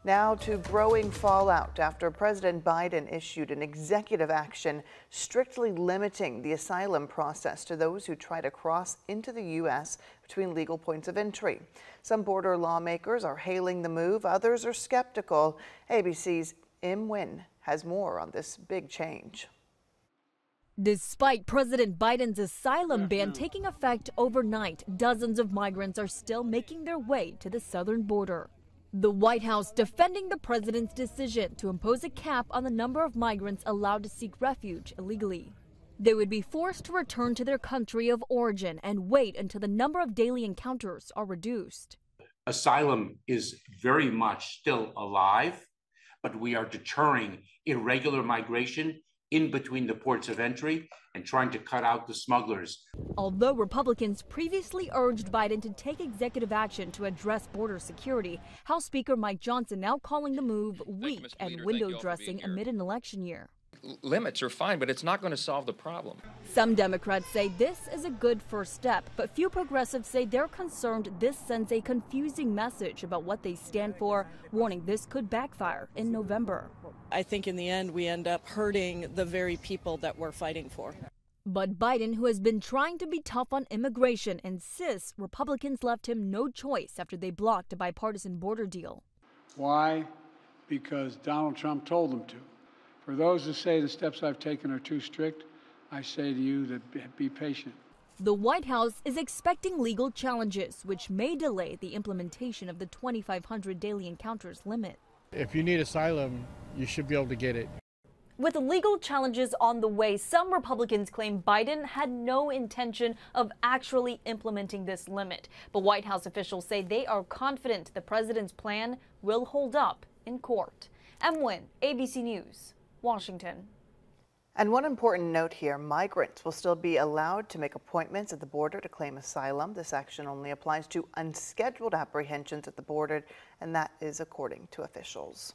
Now to growing fallout after President Biden issued an executive action strictly limiting the asylum process to those who try to cross into the U.S. between legal points of entry. Some border lawmakers are hailing the move, others are skeptical. ABC's Im Nguyen has more on this big change. Despite President Biden's asylum ban taking effect overnight, dozens of migrants are still making their way to the southern border. The White House defending the president's decision to impose a cap on the number of migrants allowed to seek refuge illegally. They would be forced to return to their country of origin and wait until the number of daily encounters are reduced. Asylum is very much still alive, but we are deterring irregular migration in between the ports of entry and trying to cut out the smugglers. Although Republicans previously urged Biden to take executive action to address border security, House Speaker Mike Johnson now calling the move weak and window dressing amid an election year. Limits are fine, but it's not going to solve the problem. Some Democrats say this is a good first step, but few progressives say they're concerned this sends a confusing message about what they stand for, warning this could backfire in November. I think in the end we end up hurting the very people that we're fighting for. But Biden, who has been trying to be tough on immigration, insists Republicans left him no choice after they blocked a bipartisan border deal. Why? Because Donald Trump told them to. For those who say the steps I've taken are too strict, I say to you that be patient. The White House is expecting legal challenges, which may delay the implementation of the 2,500 daily encounters limit. If you need asylum, you should be able to get it. With legal challenges on the way, some Republicans claim Biden had no intention of actually implementing this limit. But White House officials say they are confident the president's plan will hold up in court. Im Nguyen, ABC News, Washington. And one important note here, migrants will still be allowed to make appointments at the border to claim asylum. This action only applies to unscheduled apprehensions at the border, and that is according to officials.